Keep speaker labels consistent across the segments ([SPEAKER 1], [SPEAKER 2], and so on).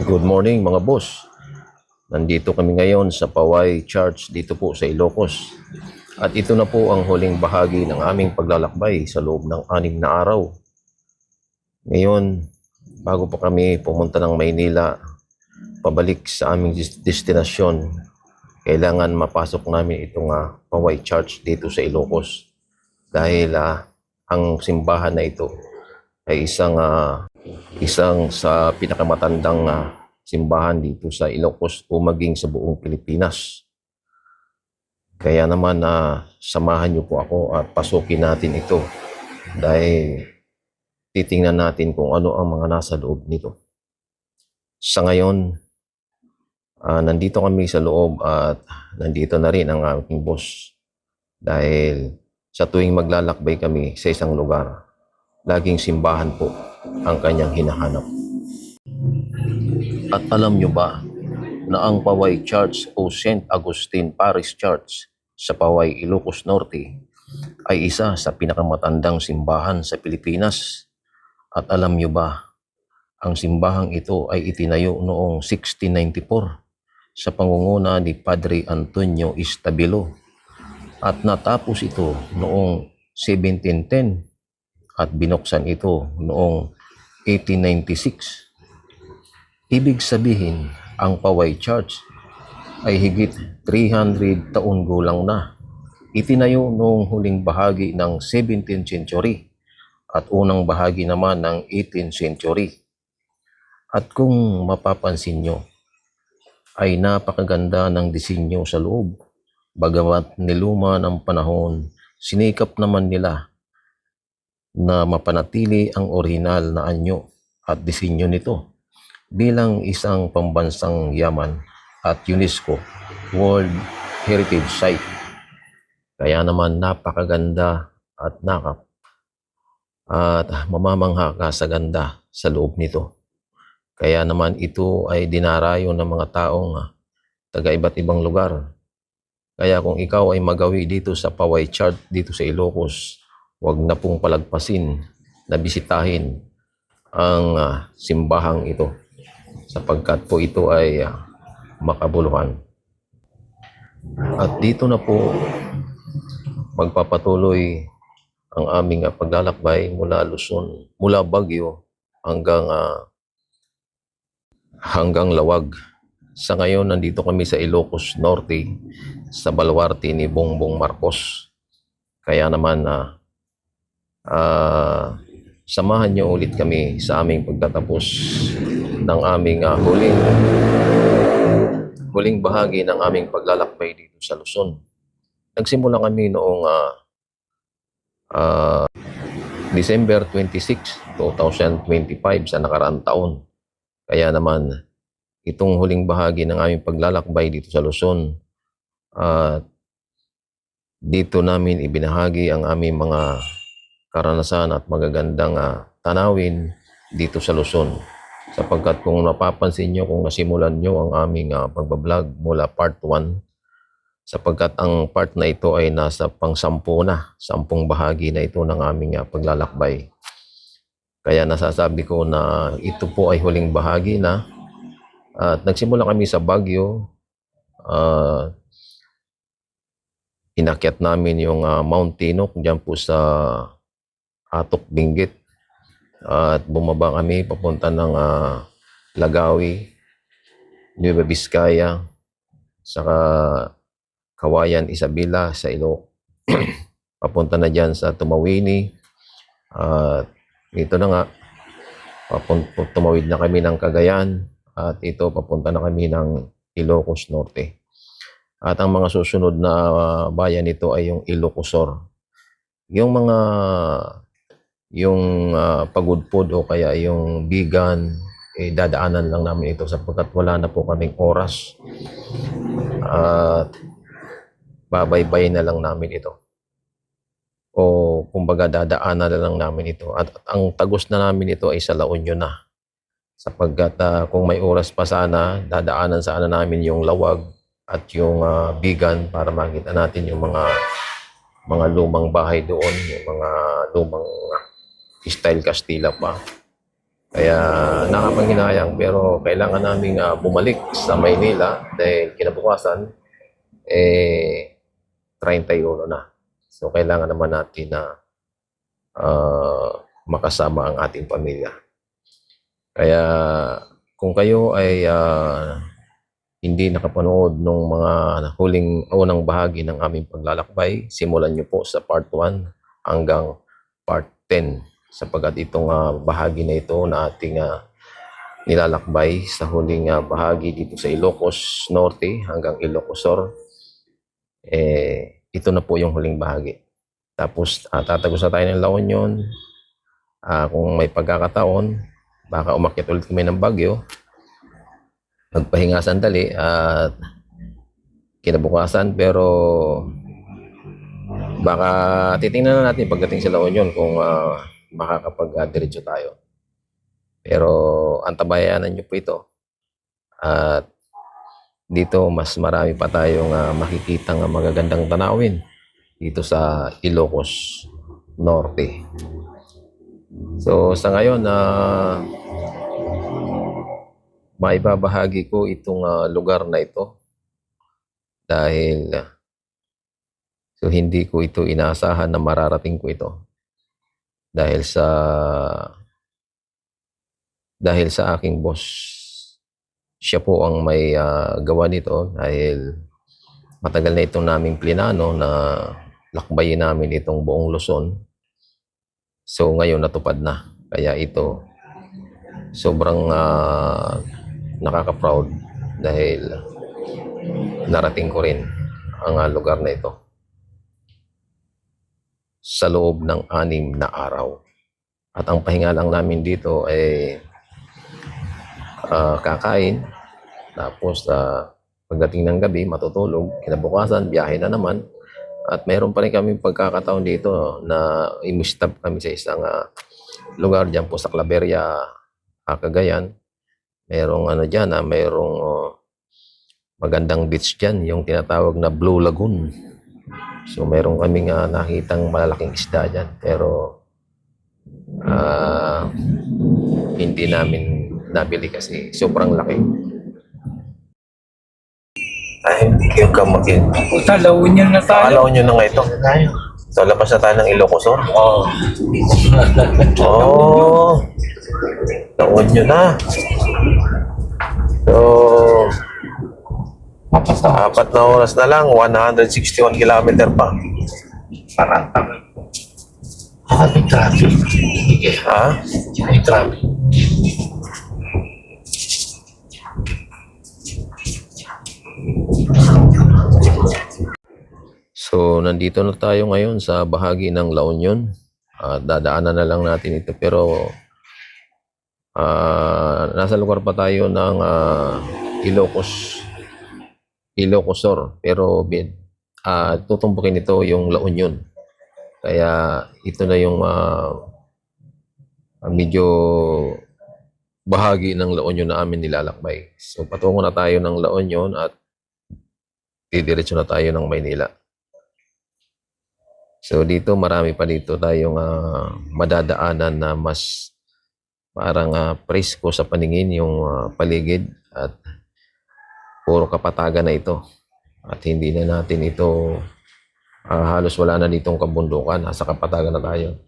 [SPEAKER 1] Good morning mga boss. Nandito kami ngayon sa Paway Church dito po sa Ilocos. At ito na po ang huling bahagi ng aming paglalakbay sa loob ng 6 na araw. Ngayon, bago pa kami pumunta ng Maynila, pabalik sa aming destinasyon, kailangan mapasok namin itong Paway Church dito sa Ilocos. Dahil ang simbahan na ito ay isang sa pinakamatandang simbahan dito sa Ilocos o maging sa buong Pilipinas. Kaya naman samahan niyo po ako at pasukin natin ito dahil titingnan natin kung ano ang mga nasa loob nito. Sa ngayon, nandito kami sa loob at nandito na rin ang aking boss dahil sa tuwing maglalakbay kami sa isang lugar, laging simbahan po ang kanyang hinahanap. At alam nyo ba na ang Paway Church o St. Agustin Parish Church sa Paway, Ilocos Norte ay isa sa pinakamatandang simbahan sa Pilipinas? At alam nyo ba, ang simbahang ito ay itinayo noong 1694 sa pangunguna ni Padre Antonio Istabilo at natapos ito noong 1710 at binuksan ito noong 1896. Ibig sabihin, ang Paway Church ay higit 300 taon gulang na. Itinayo noong huling bahagi ng 17th century at unang bahagi naman ng 18th century. At kung mapapansin nyo, ay napakaganda ng disenyo sa loob. Bagamat niluma ng panahon, sinikap naman nila na mapanatili ang orihinal na anyo at disenyo nito bilang isang pambansang yaman at UNESCO World Heritage Site. Kaya naman napakaganda at mamamangha ka sa ganda sa loob nito. Kaya naman ito ay dinarayo ng mga taong taga iba't ibang lugar. Kaya kung ikaw ay magawi dito sa Paway Church dito sa Ilocos, huwag na pong palagpasin na bisitahin ang simbahang ito sapagkat po ito ay makabuluhan. At dito na po magpapatuloy ang aming paglalakbay mula Luzon, mula Baguio hanggang Lawag. Sa ngayon, nandito kami sa Ilocos Norte, sa baluarte ni Bongbong Marcos. Kaya naman, samahan niyo ulit kami sa aming pagtatapos ng aming huling bahagi ng aming paglalakbay dito sa Luzon. Nagsimula kami noong December 26, 2025 sa nakaraang taon. Kaya naman, itong huling bahagi ng aming paglalakbay dito sa Luzon, dito namin ibinahagi ang aming mga karanasan at magagandang tanawin dito sa Luzon. Sapagkat kung napapansin nyo, kung nasimulan nyo ang aming pagbablog mula part 1, sapagkat ang part na ito ay nasa pang-10 na, 10 bahagi na ito ng aming paglalakbay. Kaya nasasabi ko na ito po ay huling bahagi na. At nagsimula kami sa Baguio, inakyat namin yung Mount Tinok dyan po sa Atok, Benguet. At bumaba kami papunta ng Lagawi, Nueva Vizcaya, saka Kawayan, Isabela sa papunta na dyan sa Tumawini. At ito na nga, tumawid na kami ng Cagayan at ito papunta na kami ng Ilocos Norte. At ang mga susunod na bayan nito ay yung Ilocosor. Yung Pagudpod o kaya yung Bigan, dadaanan lang namin ito sapagkat wala na po kaming oras. At babaybay na lang namin ito. O kumbaga dadaanan na lang namin ito. At ang tagos na namin ito ay sa La Union na. Sapagkat kung may oras pa sana, dadaanan sana namin yung Lawag at yung Bigan para makita natin yung mga lumang bahay doon, yung mga lumang style Kastila pa. Kaya nakapanghinayang pero kailangan naming bumalik sa Maynila dahil kinabukasan 31 na. So kailangan naman natin na makasama ang ating pamilya. Kaya kung kayo ay hindi nakapanood nung mga huling unang bahagi ng aming paglalakbay, simulan nyo po sa part 1 hanggang part 10 sapagkat itong bahagi na ito na ating nilalakbay sa huling bahagi dito sa Ilocos Norte hanggang Ilocos Sur, ito na po yung huling bahagi. Tapos tatagos na tayo ng La Union. Kung may pagkakataon, baka umakyat ulit kami ng Baguio, magpahinga sandali at kinabukasan, pero baka titingnan na natin pagdating sa La Union kung makakapag-diretso tayo. Pero antabayanan nyo po ito. At dito mas marami pa tayong makikitang magagandang tanawin dito sa Ilocos Norte. So sa ngayon maibabahagi ko itong lugar na ito dahil hindi ko ito inaasahan na mararating ko ito dahil sa aking boss. Siya po ang may gawa nito dahil matagal na itong naming plinano na lakbayin namin itong buong Luzon. So ngayon natupad na. Kaya ito sobrang nakaka-proud dahil narating ko rin ang lugar na ito sa loob ng 6 na araw. At ang pahinga lang namin dito ay kakain, tapos pagdating ng gabi matutulog, kinabukasan biyahe na naman. At mayroon pa rin kami pagkakataon dito na i-stop kami sa isang lugar dyan po sa Claveria, Cagayan. Mayroong dyan, mayroong magandang beach dyan, yung tinatawag na Blue Lagoon. So mayroon kaming nakitang malalaking isda dyan, pero hindi namin nabili kasi sobrang laki. Ay, hindi kayo kamagin.
[SPEAKER 2] Talawin niyo na tayo.
[SPEAKER 1] Alaw nyo na nga ito. So, labas na tayo ng Ilocos Sur.
[SPEAKER 2] Oo.
[SPEAKER 1] Laon nyo na. So, 4 na oras na lang, 161 kilometer pa.
[SPEAKER 2] Parantang. May traffic.
[SPEAKER 1] Ha?
[SPEAKER 2] May traffic.
[SPEAKER 1] So, nandito na tayo ngayon sa bahagi ng La Union. Dadaanan na lang natin ito, pero nasa lugar pa tayo ng Ilocos Sur, pero tutumbukin ito yung La Union. Kaya ito na yung medyo bahagi ng La Union na amin nilalakbay. So patungo na tayo ng La Union at didiretso na tayo ng Maynila. So dito marami pa dito tayong madadaanan na mas parang presko sa paningin yung paligid at puro kapatagan na ito. At hindi na natin ito halos wala na ditong kabundukan, nasa kapatagan na tayo.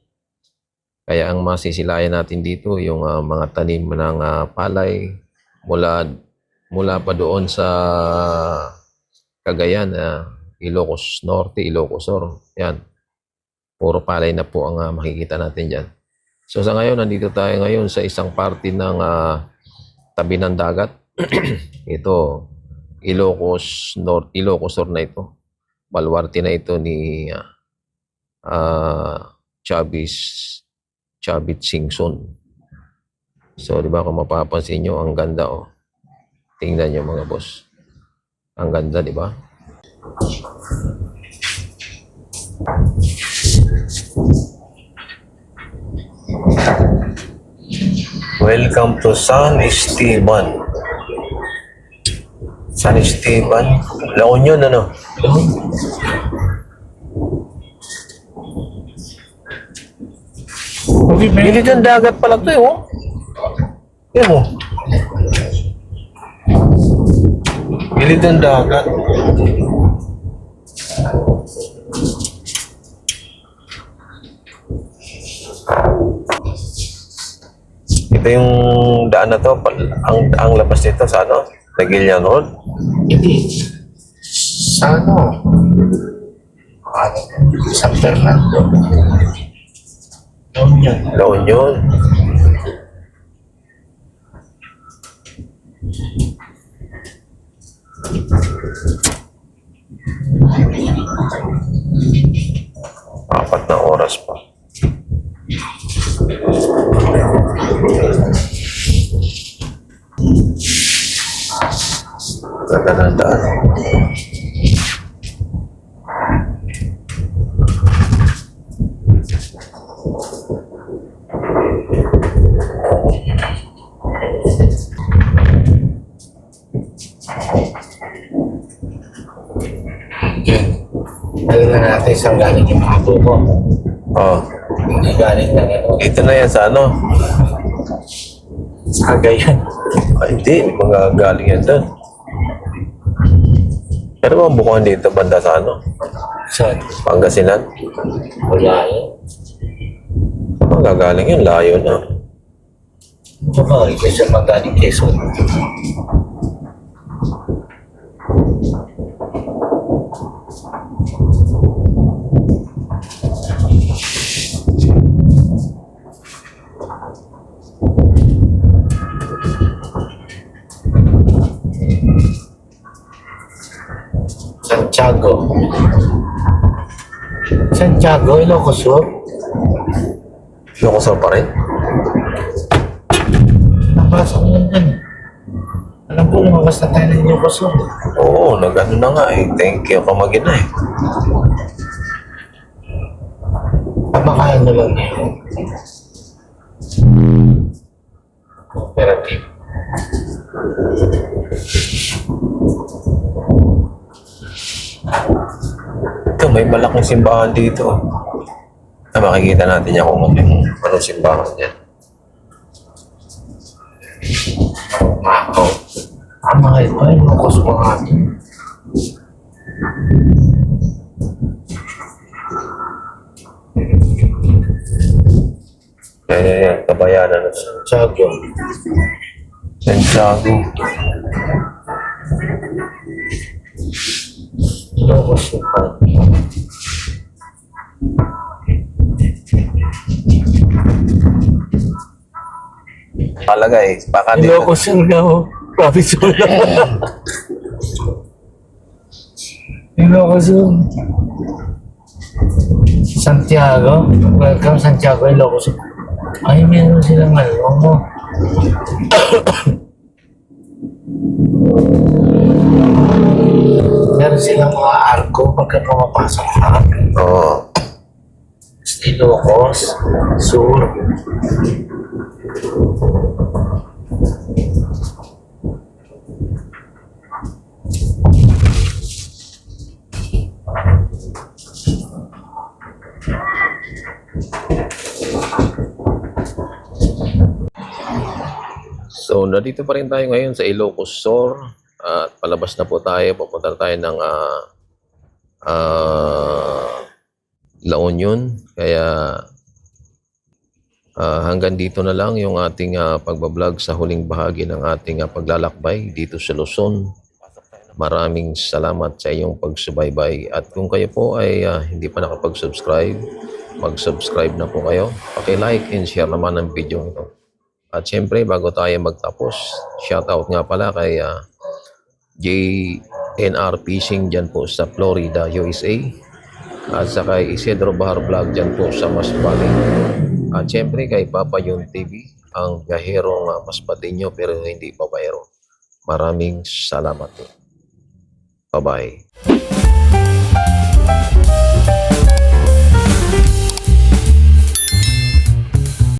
[SPEAKER 1] Kaya ang masisilayan natin dito yung mga tanim ng palay mula pa doon sa Cagayan, Ilocos Norte, Ilocos Sur. Yan. Puro palay na po ang makikita natin dyan. So sa ngayon, nandito tayo ngayon sa isang parte ng tabi ng dagat. Ito, Ilocos Sur na ito. Baluarte na ito ni Chavit Singson. So, di ba kung mapapansin nyo, ang ganda oh. Tingnan nyo mga boss. Ang ganda, di ba? Welcome to San Esteban. San Esteban. La Union, ano? Gilid ng dagat pala ito, oh. Yan mo. Gilid ng dagat. Ito yung daan na to, ang labas nito sa ano? Tagilian Road.
[SPEAKER 2] Hindi. Sa ano? San Fernando. Doon yun.
[SPEAKER 1] La Union. Apat na oras pa. Ganda ng daan.
[SPEAKER 2] Yun. Alam na natin saan galing yung mga buko.
[SPEAKER 1] Oh,
[SPEAKER 2] Hindi galing na ano.
[SPEAKER 1] dito na yan sa ano?
[SPEAKER 2] Sa Cagayan.
[SPEAKER 1] Ay, hindi, mga galing yan doon. Pero mga bukuhan dito, banda sa ano?
[SPEAKER 2] Saan?
[SPEAKER 1] Pangasinan.
[SPEAKER 2] Wala yun.
[SPEAKER 1] Saan gagaling yun? Layo na.
[SPEAKER 2] Ito ba? Ito siya magaling Quezon. Santiago. Santiago, Ilocos Sur.
[SPEAKER 1] Ilocos pa rin.
[SPEAKER 2] Nabasa ko lang dyan. Alam ko lumabas na tayo ng Ilocos Sur.
[SPEAKER 1] Oo, nag-ano na nga eh. Thank you ka magina eh.
[SPEAKER 2] Baka ano lang yun. Cooperative.
[SPEAKER 1] Ito, may malaking simbahan dito. Makikita natin yan kung anong simbahan yan.
[SPEAKER 2] Mako. Mga ito ay Ilocos mga atin.
[SPEAKER 1] Yan, kabayanan ng
[SPEAKER 2] Santiago.
[SPEAKER 1] Santiago.
[SPEAKER 2] Ilocos Sur.
[SPEAKER 1] Talaga eh, baka dito.
[SPEAKER 2] Ilocos Sur ka ho. Province mo lang. Ilocos Sur. Santiago. Welcome Santiago, Ilocos Sur. Ay, meron silang ano. Meron silang mga arko pagka pumapasok ka.
[SPEAKER 1] Oo.
[SPEAKER 2] Ilocos Sur.
[SPEAKER 1] So, nandito pa rin tayo ngayon sa Ilocos Sur. At palabas na po tayo. Papunta tayo ng La Union. Kaya hanggang dito na lang yung ating pagbablog sa huling bahagi ng ating paglalakbay dito sa Luzon. Maraming salamat sa iyong pagsubaybay. At kung kayo po ay hindi pa nakapag-subscribe, mag-subscribe na po kayo. Paki-like and share naman ang video ito. At syempre, bago tayo magtapos, shoutout nga pala kay JNR Fishing dyan po sa Florida, USA. At sa kay Isidro Bahar Vlog dyan po sa Masbate. At syempre kay Papa Yun TV, ang gaherong Masbateño pero hindi babayero. Maraming salamat po. Bye-bye.